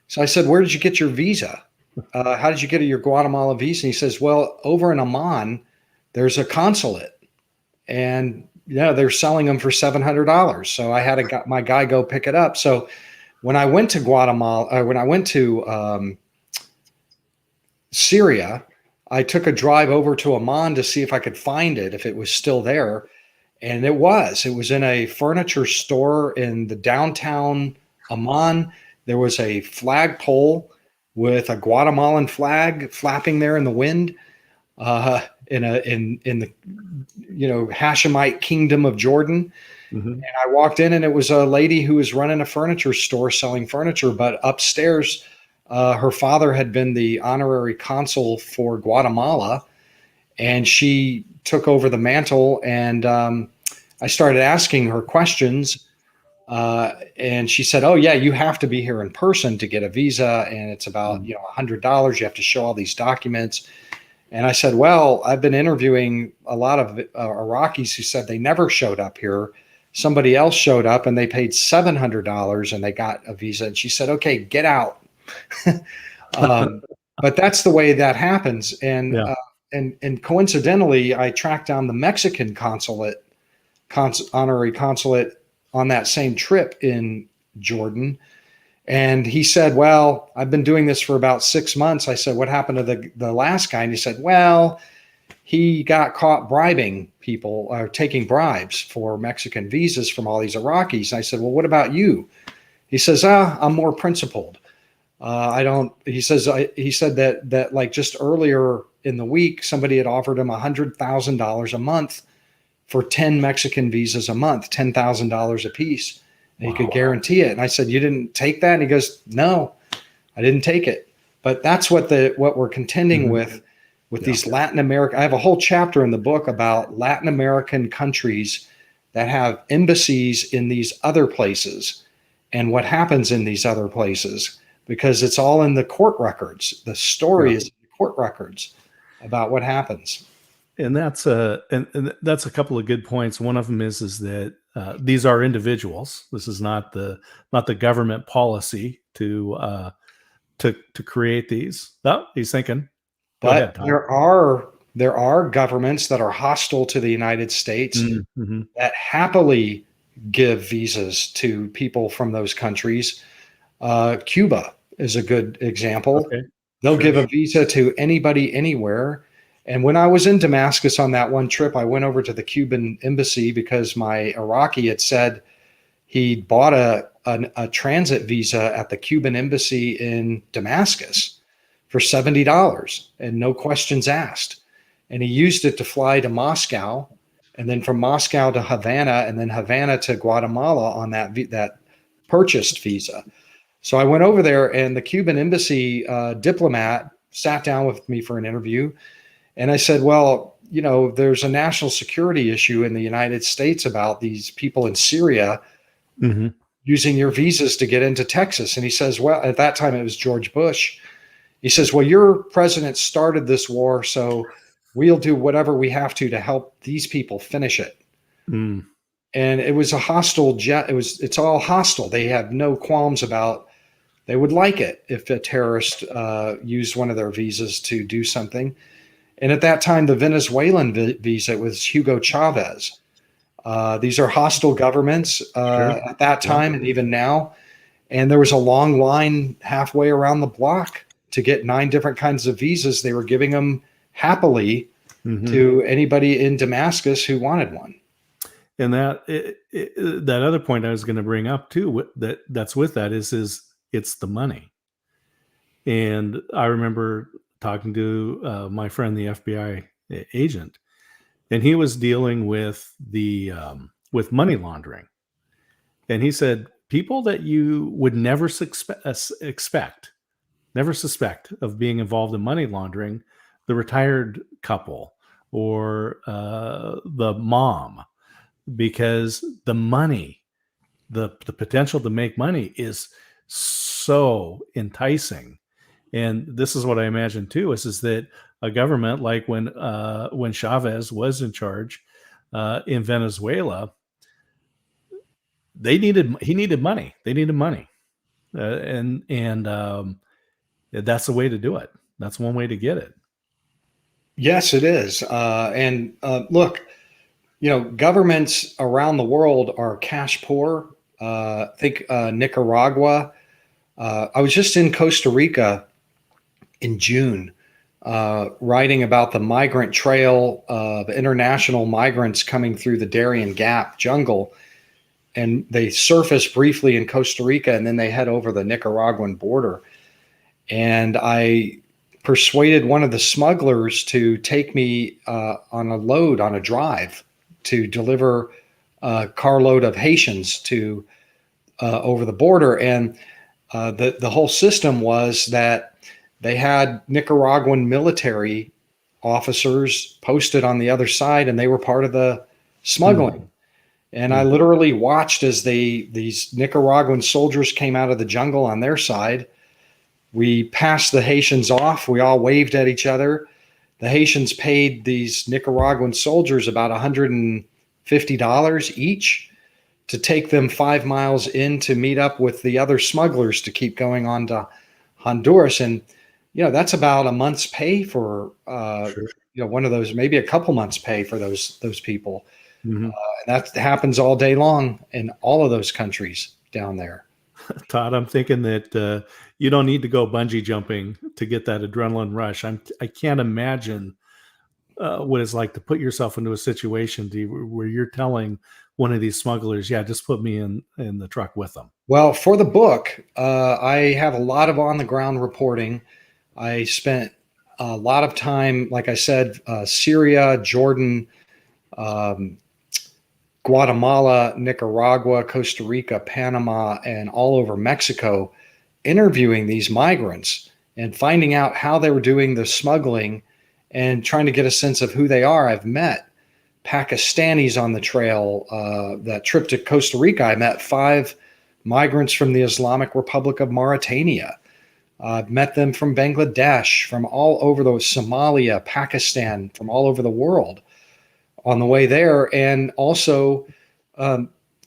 So I said, "Where did you get your visa? How did you get your Guatemala visa?" And he says, "Well, over in Amman, there's a consulate, and they're selling them for $700. So I had my guy go pick it up." So when I went to Guatemala, when I went to Syria, I took a drive over to Amman to see if I could find it, if it was still there. And it was in a furniture store in the downtown Amman. There was a flagpole with a Guatemalan flag flapping there in the wind, in the Hashemite kingdom of Jordan. Mm-hmm. And I walked in, and it was a lady who was running a furniture store selling furniture, but upstairs, her father had been the honorary consul for Guatemala, and she took over the mantle. And I started asking her questions, and she said, "Oh yeah, you have to be here in person to get a visa, and it's about $100. You have to show all these documents." And I said, "Well, I've been interviewing a lot of Iraqis who said they never showed up here. Somebody else showed up, and they paid $700, and they got a visa." And she said, "Okay, get out." But that's the way that happens. And and coincidentally, I tracked down the Mexican honorary consulate on that same trip in Jordan. And he said, "Well, I've been doing this for about 6 months." I said, "What happened to the last guy?" And he said, "Well, he got caught bribing people, or taking bribes for Mexican visas from all these Iraqis." And I said, "Well, what about you?" He says, "I'm more principled. He said that like just earlier in the week, somebody had offered him $100,000 a month for 10 Mexican visas a month, $10,000 a piece. And he could guarantee it." And I said, "You didn't take that?" And he goes, "No, I didn't take it." But that's what we're contending with these Latin American. I have a whole chapter in the book about Latin American countries that have embassies in these other places and what happens in these other places, because it's all in the court records. The story is in the court records about what happens. And that's a couple of good points. One of them is that these are individuals. This is not the government policy to create these. Oh, he's thinking. Go ahead, Todd. There are governments that are hostile to the United States that happily give visas to people from those countries. Cuba is a good example. Okay. They'll give a visa to anybody, anywhere. And when I was in Damascus on that one trip, I went over to the Cuban embassy because my Iraqi had said he bought a transit visa at the Cuban embassy in Damascus for $70 and no questions asked. And he used it to fly to Moscow, and then from Moscow to Havana, and then Havana to Guatemala on that purchased visa. So I went over there, and the Cuban embassy diplomat sat down with me for an interview. And I said, "Well, there's a national security issue in the United States about these people in Syria using your visas to get into Texas. And he says, well, at that time it was George Bush. He says, well, your president started this war, so we'll do whatever we have to help these people finish it. Mm. And it was a hostile jet. It's all hostile. They have no qualms about, they would like it if a terrorist used one of their visas to do something. And at that time, the Venezuelan visa was Hugo Chavez. These are hostile governments at that time and even now. And there was a long line halfway around the block to get 9 different kinds of visas. They were giving them happily to anybody in Damascus who wanted one. And that other point I was going to bring up too, that's with that is it's the money. And I remember talking to my friend, the FBI agent, and he was dealing with with money laundering. And he said, people that you would never suspect of being involved in money laundering, the retired couple or the mom, because the money, the potential to make money is so enticing. And this is what I imagine too, is that a government like when Chavez was in charge in Venezuela, he needed money. They needed money. And that's the way to do it. That's one way to get it. Yes, it is. Look, governments around the world are cash poor. Think Nicaragua. I was just in Costa Rica in June, writing about the Migrant Trail of international migrants coming through the Darien Gap jungle. And they surface briefly in Costa Rica, and then they head over the Nicaraguan border. And I persuaded one of the smugglers to take me on a drive to deliver a carload of Haitians to over the border. And the whole system was that they had Nicaraguan military officers posted on the other side, and they were part of the smuggling. And I literally watched as these Nicaraguan soldiers came out of the jungle on their side. We passed the Haitians off. We all waved at each other. The Haitians paid these Nicaraguan soldiers about $150 each to take them 5 miles in to meet up with the other smugglers to keep going on to Honduras. And, that's about a month's pay for, one of those, maybe a couple months pay for those people. And that happens all day long in all of those countries down there. Todd, I'm thinking that you don't need to go bungee jumping to get that adrenaline rush. I can't imagine what it's like to put yourself into a situation where you're telling one of these smugglers, yeah, just put me in the truck with them. Well, for the book, I have a lot of on-the-ground reporting. I spent a lot of time, like I said, Syria, Jordan, Guatemala, Nicaragua, Costa Rica, Panama, and all over Mexico, interviewing these migrants and finding out how they were doing the smuggling and trying to get a sense of who they are. I've met Pakistanis on the trail. That trip to Costa Rica, I met 5 migrants from the Islamic Republic of Mauritania. I've met them from Bangladesh, from all over Somalia, Pakistan, from all over the world on the way there, and also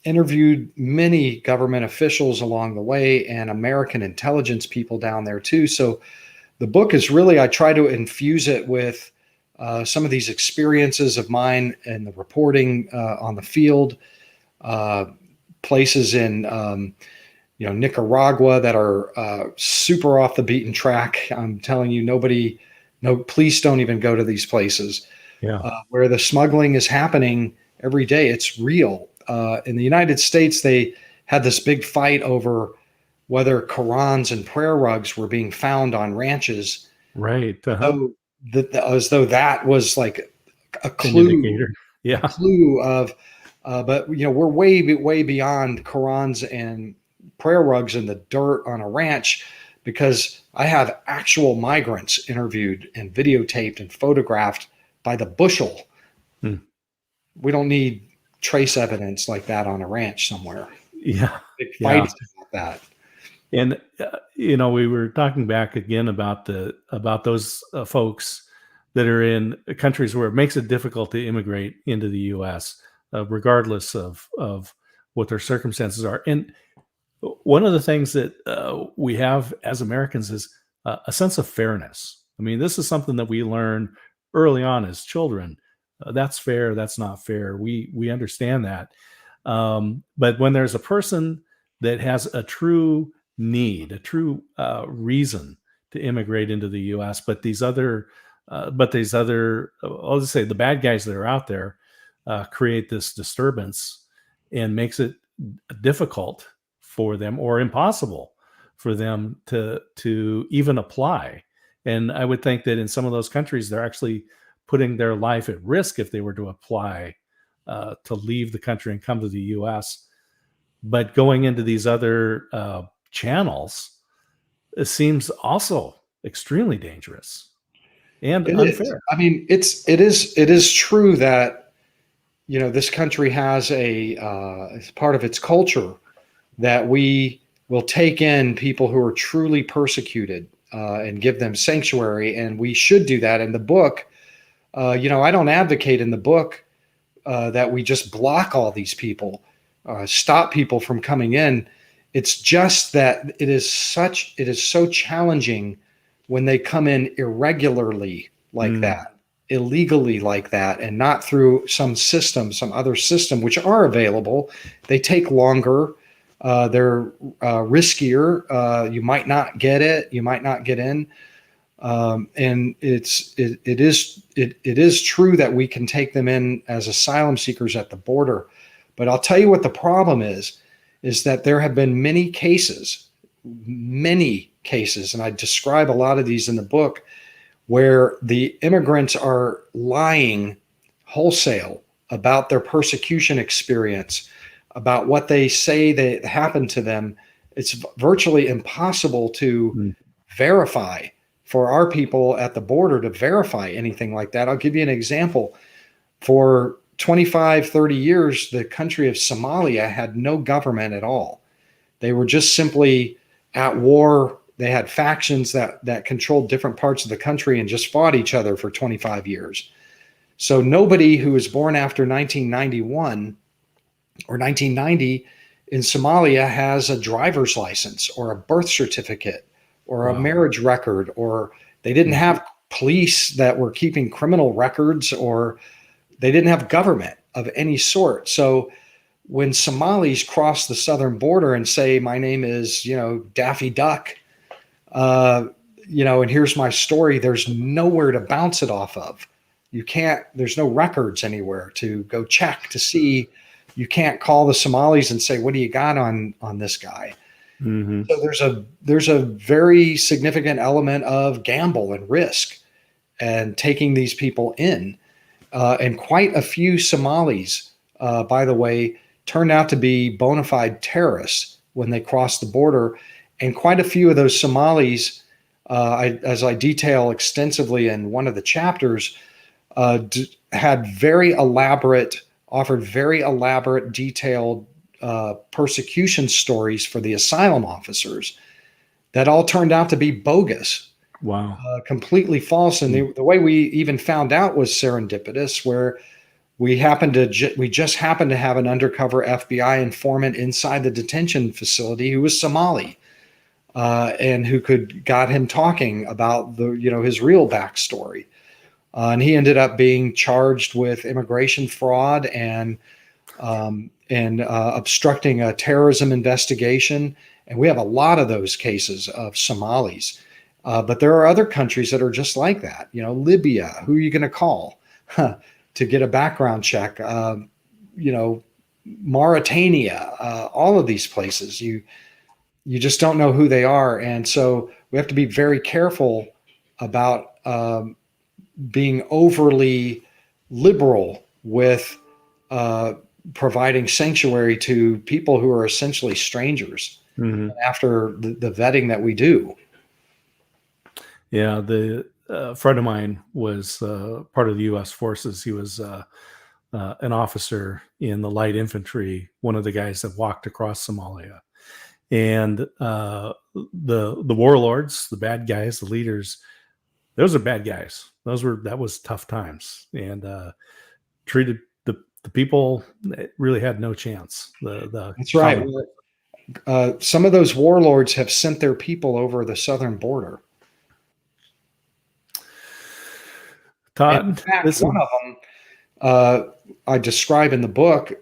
interviewed many government officials along the way and American intelligence people down there too. So the book is really, I try to infuse it with some of these experiences of mine and the reporting on the field, places in Nicaragua that are super off the beaten track. I'm telling you, police don't even go to these places. Where the smuggling is happening every day. It's real. In the United States, they had this big fight over whether Qurans and prayer rugs were being found on ranches. Right. So as though that was like a clue. Indicator. Yeah. A clue of, but we're way beyond Qurans and prayer rugs in the dirt on a ranch, because I have actual migrants interviewed and videotaped and photographed by the bushel. We don't need trace evidence like that on a ranch somewhere. Yeah. big Yeah. fights about that. And we were talking back again about those folks that are in countries where it makes it difficult to immigrate into the U.S., regardless of what their circumstances are. And one of the things that we have as Americans is a sense of fairness. I mean, this is something that we learn early on as children. That's fair. That's not fair. We understand that. But when there's a person that has a true need, a true reason to immigrate into the U.S., I'll just say the bad guys that are out there create this disturbance and makes it difficult for them or impossible for them to even apply. And I would think that in some of those countries, they're actually putting their life at risk if they were to apply to leave the country and come to the U.S. But going into these other channels, it seems also extremely dangerous and It is. unfair. I mean, it is true that this country has as part of its culture that we will take in people who are truly persecuted and give them sanctuary, and we should do that. In the book, I don't advocate in the book that we just block all these people, stop people from coming in. It's just that it is so challenging when they come in irregularly like that, illegally like that, and not through some other system, which are available. They take longer. They're riskier. You might not get it. You might not get in. And it is true that we can take them in as asylum seekers at the border. But I'll tell you what the problem is that there have been many cases, and I describe a lot of these in the book, where the immigrants are lying wholesale about their persecution experience, about what they say that happened to them. It's virtually impossible to verify for our people at the border to verify anything like that. I'll give you an example. For 25, 30 years, the country of Somalia had no government at all. They were just simply at war. They had factions that controlled different parts of the country and just fought each other for 25 years. So nobody who was born after 1991 or 1990 in Somalia has a driver's license or a birth certificate or a marriage record, or they didn't have police that were keeping criminal records, or they didn't have government of any sort. So when Somalis cross the southern border and say, my name is, Daffy Duck, and here's my story, there's nowhere to bounce it off of. There's no records anywhere to go check to see. You can't call the Somalis and say, what do you got on this guy? Mm-hmm. So there's a very significant element of gamble and risk and taking these people in. And quite a few Somalis, by the way, turned out to be bona fide terrorists when they crossed the border. And quite a few of those Somalis, as I detail extensively in one of the chapters, offered very elaborate, detailed persecution stories for the asylum officers that all turned out to be bogus. Wow. Completely false. And the way we even found out was serendipitous, where we just happened to have an undercover FBI informant inside the detention facility who was Somali, and who got him talking about his real backstory. And he ended up being charged with immigration fraud and obstructing a terrorism investigation. And we have a lot of those cases of Somalis. But there are other countries that are just like that. Libya, who are you going to call to get a background check? Mauritania, all of these places, you just don't know who they are. And so we have to be very careful about being overly liberal with providing sanctuary to people who are essentially strangers after the vetting that we do. Yeah, the friend of mine was part of the U.S. forces. He was an officer in the light infantry, one of the guys that walked across Somalia. And the warlords, the bad guys, the leaders, those are bad guys. That was tough times, and treated the people really had no chance. That's right. Some of those warlords have sent their people over the southern border. Todd, in fact, one of them I describe in the book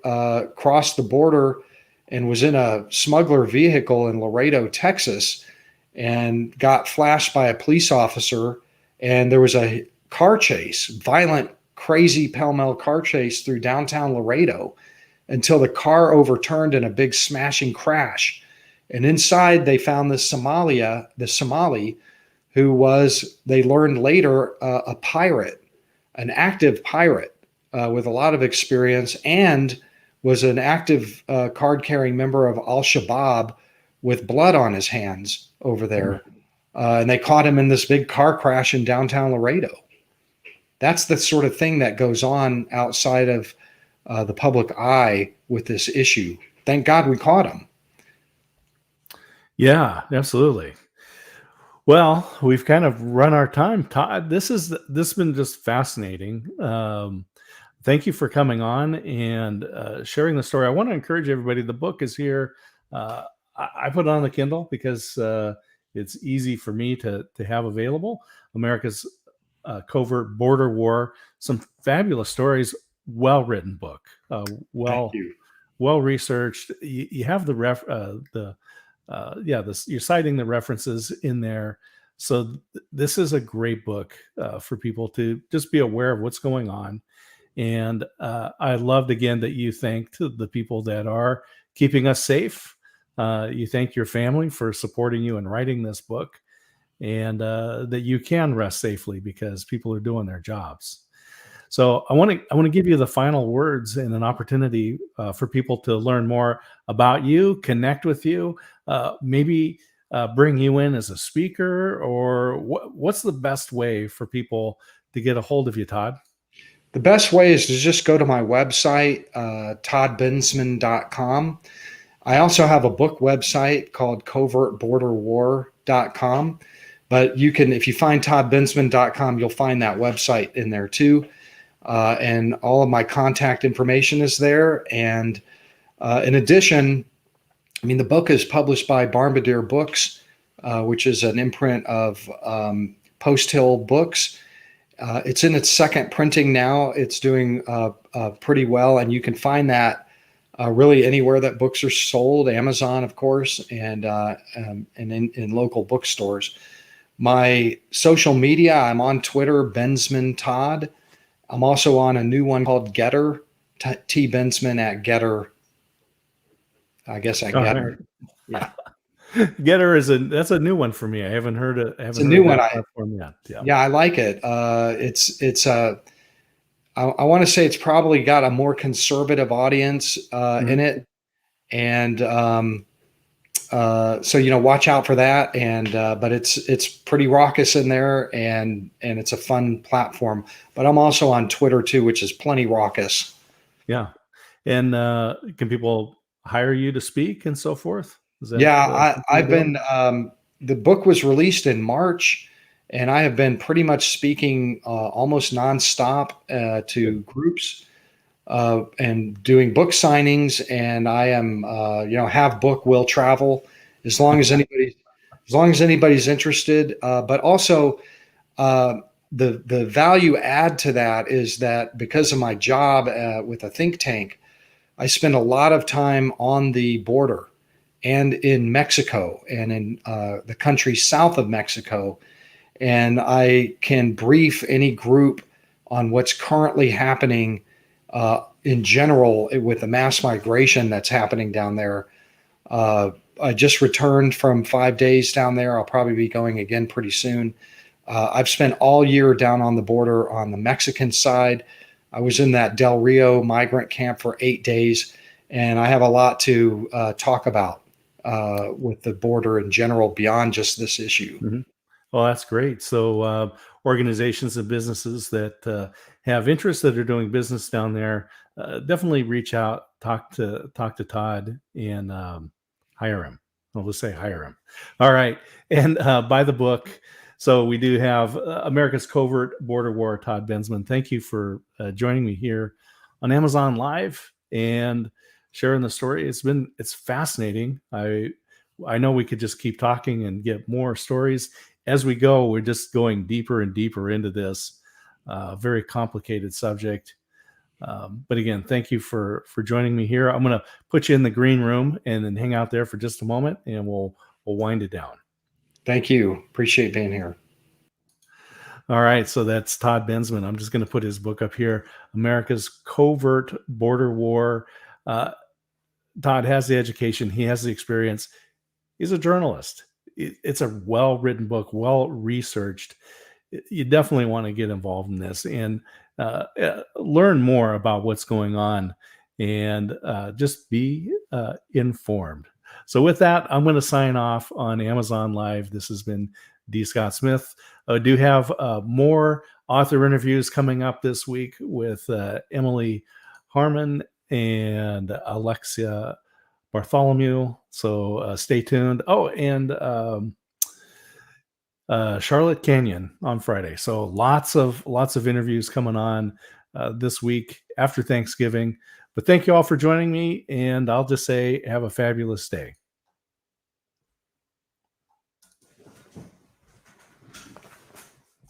crossed the border and was in a smuggler vehicle in Laredo, Texas, and got flashed by a police officer. And there was a car chase, violent, crazy pell-mell car chase through downtown Laredo until the car overturned in a big smashing crash. And inside they found the Somali, who was, they learned later, a pirate, an active pirate with a lot of experience, and was an active card-carrying member of Al-Shabaab with blood on his hands over there. And they caught him in this big car crash in downtown Laredo. That's the sort of thing that goes on outside of the public eye with this issue. Thank God we caught him. Yeah, absolutely. Well, we've kind of run our time, Todd. This has been just fascinating. Thank you for coming on and sharing the story. I want to encourage everybody. The book is here. I put it on the Kindle because it's easy for me to have available. America's Covert Border War. Some fabulous stories. Well-written book. Well researched. You have you're citing the references in there. So this is a great book for people to just be aware of what's going on. And I loved again that you thanked the people that are keeping us safe. You thank your family for supporting you and writing this book, and that you can rest safely because people are doing their jobs. So I want to give you the final words and an opportunity for people to learn more about you, connect with you, maybe bring you in as a speaker, or what's the best way for people to get a hold of you, Todd? The best way is to just go to my website, toddbensman.com. I also have a book website called covertborderwar.com. But you can, if you find toddbensman.com, you'll find that website in there too. And all of my contact information is there. And in addition, I mean, the book is published by Bombardier Books, which is an imprint of Post Hill Books. It's in its second printing now. It's doing pretty well, and you can find that really anywhere that books are sold, Amazon, of course, and in local bookstores. My social media, I'm on Twitter, Bensman Todd. I'm also on a new one called Getter, T Bensman at Getter. I guess at Getter. Right. Yeah. Getter that's a new one for me. I haven't heard it. It's a new one. Yet. Yeah, I like it. I want to say it's probably got a more conservative audience in it, and so watch out for that. And but it's pretty raucous in there, and it's a fun platform. But I'm also on Twitter too, which is plenty raucous. Yeah, and can people hire you to speak and so forth? I've been. The book was released in March, and I have been pretty much speaking almost nonstop to groups and doing book signings. And I am, have book, will travel, as long as anybody's interested. But also, the value add to that is that because of my job with a think tank, I spend a lot of time on the border and in Mexico and in the country south of Mexico. And I can brief any group on what's currently happening in general with the mass migration that's happening down there. I just returned from 5 days down there. I'll probably be going again pretty soon. I've spent all year down on the border on the Mexican side. I was in that Del Rio migrant camp for 8 days, and I have a lot to talk about with the border in general beyond just this issue. Mm-hmm. Well, that's great. So, organizations and businesses that have interests that are doing business down there, definitely reach out, talk to Todd, and hire him. I'll just say hire him. All right, and buy the book. So we do have America's Covert Border War. Todd Bensman, thank you for joining me here on Amazon Live and sharing the story. It's fascinating. I know we could just keep talking and get more stories as we go. We're just going deeper and deeper into this very complicated subject. But again, thank you for joining me here. I'm going to put you in the green room and then hang out there for just a moment, and we'll wind it down. Thank you. Appreciate being here. All right, so that's Todd Bensman. I'm just going to put his book up here, America's Covert Border War. Todd has the education, he has the experience. He's a journalist. It's a well-written book, well-researched. You definitely want to get involved in this and learn more about what's going on, and just be informed. So with that, I'm going to sign off on Amazon Live. This has been D. Scott Smith. I do have more author interviews coming up this week with Emily Harmon and Alexia Bartholomew. So stay tuned. Oh, and Charlotte Canyon on Friday. So lots of interviews coming on this week after Thanksgiving. But thank you all for joining me, and I'll just say have a fabulous day.